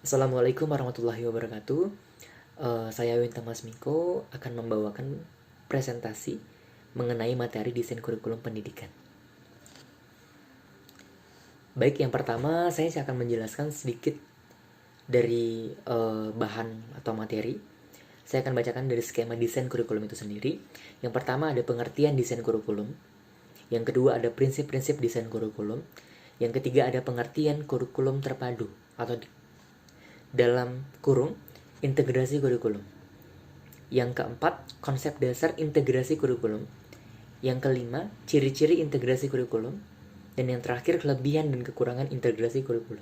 Assalamualaikum warahmatullahi wabarakatuh. Saya Winta Mas Miko akan membawakan presentasi mengenai materi desain kurikulum pendidikan. Baik, yang pertama saya akan menjelaskan sedikit dari bahan atau materi. Saya akan bacakan dari skema desain kurikulum itu sendiri. Yang pertama ada pengertian desain kurikulum. Yang kedua ada prinsip-prinsip desain kurikulum. Yang ketiga ada pengertian kurikulum terpadu atau dalam kurung integrasi kurikulum. Yang keempat, konsep dasar integrasi kurikulum. Yang kelima, ciri-ciri integrasi kurikulum. Dan yang terakhir, kelebihan dan kekurangan integrasi kurikulum.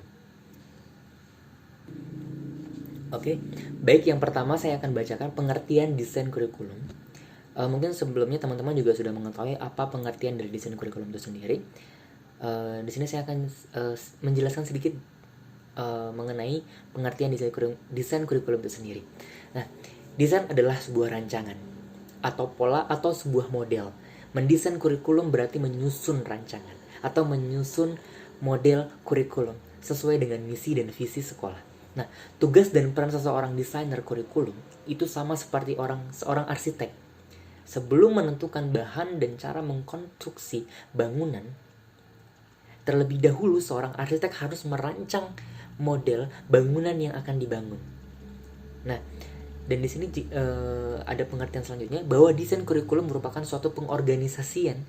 Oke, baik, yang pertama saya akan bacakan pengertian desain kurikulum. Mungkin sebelumnya teman-teman juga sudah mengetahui apa pengertian dari desain kurikulum itu sendiri. Di sini saya akan menjelaskan sedikit mengenai pengertian desain kurikulum itu sendiri. Nah, desain adalah sebuah rancangan atau pola atau sebuah model. Mendesain kurikulum berarti menyusun rancangan atau menyusun model kurikulum sesuai dengan misi dan visi sekolah. Nah, tugas dan peran seseorang desainer kurikulum itu sama seperti seorang arsitek. Sebelum menentukan bahan dan cara mengkonstruksi bangunan, terlebih dahulu seorang arsitek harus merancang model bangunan yang akan dibangun. Nah, dan di sini ada pengertian selanjutnya bahwa desain kurikulum merupakan suatu pengorganisasian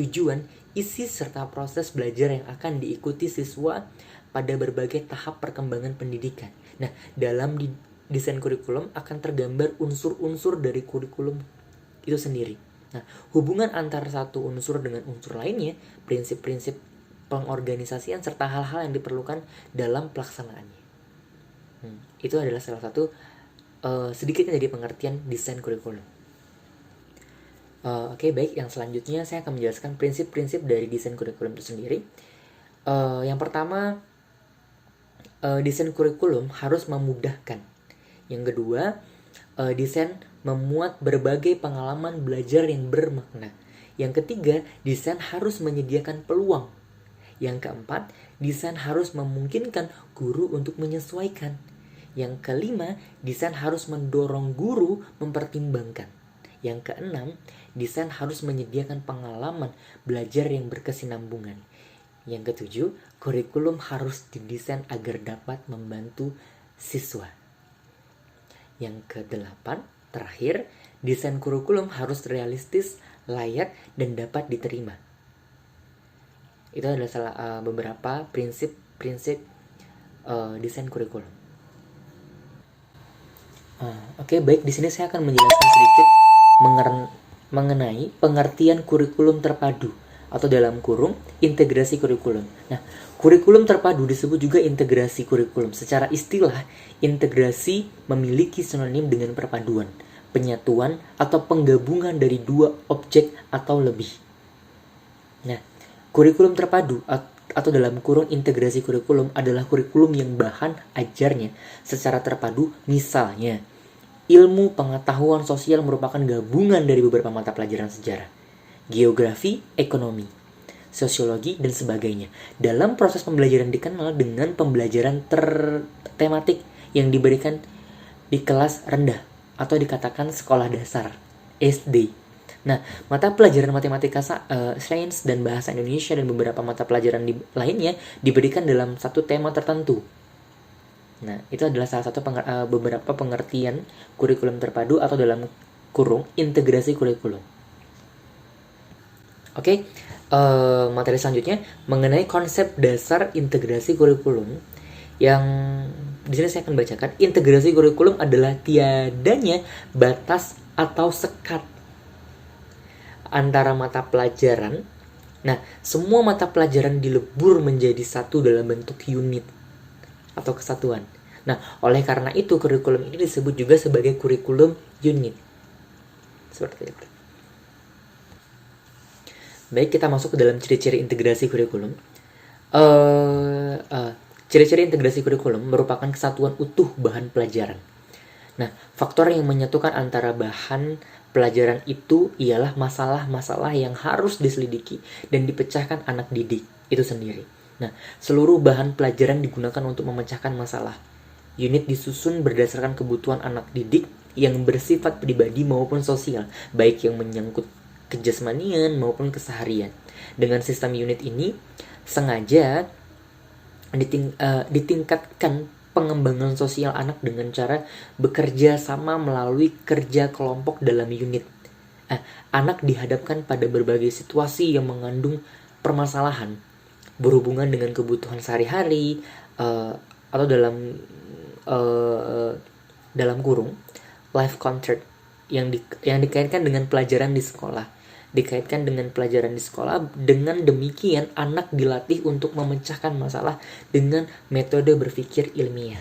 tujuan, isi serta proses belajar yang akan diikuti siswa pada berbagai tahap perkembangan pendidikan. Nah, dalam desain kurikulum akan tergambar unsur-unsur dari kurikulum itu sendiri. Nah, hubungan antara satu unsur dengan unsur lainnya, prinsip-prinsip pengorganisasian serta hal-hal yang diperlukan dalam pelaksanaannya. Itu adalah salah satu sedikitnya dari pengertian desain kurikulum. Oke, baik, yang selanjutnya saya akan menjelaskan prinsip-prinsip dari desain kurikulum itu sendiri. Yang pertama, desain kurikulum harus memudahkan. Yang kedua, desain memuat berbagai pengalaman belajar yang bermakna. Yang ketiga, desain harus menyediakan peluang. Yang keempat, desain harus memungkinkan guru untuk menyesuaikan. Yang kelima, desain harus mendorong guru mempertimbangkan. Yang keenam, desain harus menyediakan pengalaman belajar yang berkesinambungan. Yang ketujuh, kurikulum harus didesain agar dapat membantu siswa. Yang kedelapan, terakhir, desain kurikulum harus realistis, layak, dan dapat diterima. Itu adalah beberapa prinsip-prinsip desain kurikulum. Oke, baik, di sini saya akan menjelaskan sedikit mengenai pengertian kurikulum terpadu atau dalam kurung integrasi kurikulum. Nah, kurikulum terpadu disebut juga integrasi kurikulum. Secara istilah, integrasi memiliki sinonim dengan perpaduan, penyatuan, atau penggabungan dari dua objek atau lebih. Nah, kurikulum terpadu atau dalam kurung integrasi kurikulum adalah kurikulum yang bahan ajarnya secara terpadu. Misalnya, ilmu pengetahuan sosial merupakan gabungan dari beberapa mata pelajaran sejarah, geografi, ekonomi, sosiologi, dan sebagainya. Dalam proses pembelajaran dikenal dengan pembelajaran tematik yang diberikan di kelas rendah atau dikatakan sekolah dasar, SD. Nah, mata pelajaran matematika, sains, dan bahasa Indonesia dan beberapa mata pelajaran lainnya diberikan dalam satu tema tertentu. Nah, itu adalah salah satu beberapa pengertian kurikulum terpadu atau dalam kurung integrasi kurikulum. Oke, materi selanjutnya mengenai konsep dasar integrasi kurikulum. Yang di sini saya akan bacakan. Integrasi kurikulum adalah tiadanya batas atau sekat antara mata pelajaran. Nah, semua mata pelajaran dilebur menjadi satu dalam bentuk unit atau kesatuan. Nah, oleh karena itu kurikulum ini disebut juga sebagai kurikulum unit. Seperti itu. Baik, kita masuk ke dalam ciri-ciri integrasi kurikulum. Ciri-ciri integrasi kurikulum merupakan kesatuan utuh bahan pelajaran. Nah, faktor yang menyatukan antara bahan pelajaran itu ialah masalah-masalah yang harus diselidiki dan dipecahkan anak didik itu sendiri. Nah, seluruh bahan pelajaran digunakan untuk memecahkan masalah Unit disusun berdasarkan kebutuhan anak didik yang bersifat pribadi maupun sosial, baik yang menyangkut kejasmanian maupun keseharian. Dengan sistem unit ini sengaja ditingkatkan pengembangan sosial anak dengan cara bekerja sama melalui kerja kelompok dalam unit. Anak dihadapkan pada berbagai situasi yang mengandung permasalahan berhubungan dengan kebutuhan sehari-hari, atau dalam kurung life concert yang dikaitkan dengan pelajaran di sekolah. Dengan demikian anak dilatih untuk memecahkan masalah dengan metode berpikir ilmiah.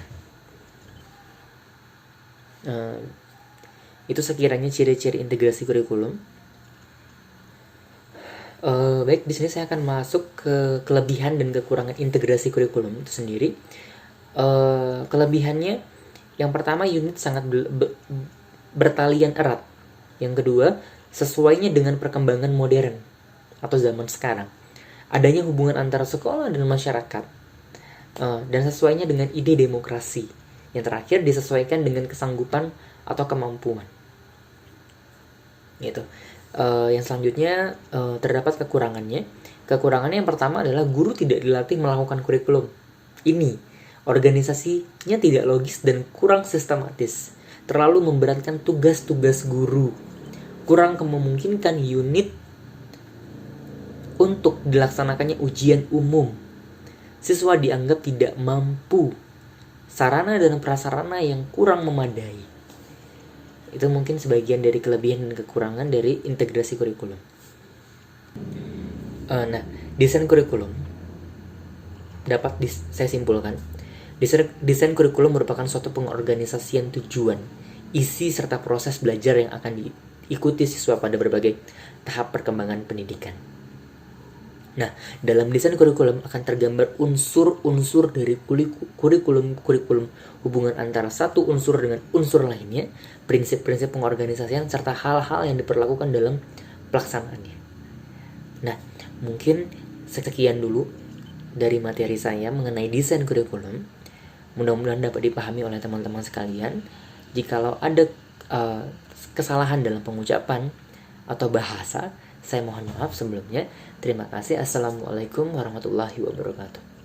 Itu sekiranya ciri-ciri integrasi kurikulum. Baik, di sini saya akan masuk ke kelebihan dan kekurangan integrasi kurikulum itu sendiri. Kelebihannya, yang pertama, unit sangat bertalian erat. Yang kedua, sesuainya dengan perkembangan modern atau zaman sekarang. Adanya hubungan antara sekolah dan masyarakat, dan sesuainya dengan ide demokrasi. Yang terakhir, disesuaikan dengan kesanggupan atau kemampuan. Gitu. Yang selanjutnya, terdapat kekurangannya. Kekurangannya yang pertama adalah guru tidak dilatih melakukan kurikulum ini. Organisasinya tidak logis dan kurang sistematis. Terlalu memberatkan tugas-tugas guru. Kurang memungkinkan unit untuk dilaksanakannya ujian umum. Siswa dianggap tidak mampu. Sarana dan prasarana yang kurang memadai. Itu mungkin sebagian dari kelebihan dan kekurangan dari integrasi kurikulum. Nah, desain kurikulum dapat saya simpulkan. Desain kurikulum merupakan suatu pengorganisasian tujuan, isi serta proses belajar yang akan diikuti siswa pada berbagai tahap perkembangan pendidikan. Nah, dalam desain kurikulum akan tergambar unsur-unsur dari kurikulum, hubungan antara satu unsur dengan unsur lainnya, prinsip-prinsip pengorganisasian, serta hal-hal yang diperlakukan dalam pelaksanaannya. Nah, mungkin sekian dulu dari materi saya mengenai desain kurikulum. Mudah-mudahan dapat dipahami oleh teman-teman sekalian. Jikalau ada kesalahan dalam pengucapan atau bahasa, saya mohon maaf sebelumnya. Terima kasih. Assalamualaikum warahmatullahi wabarakatuh.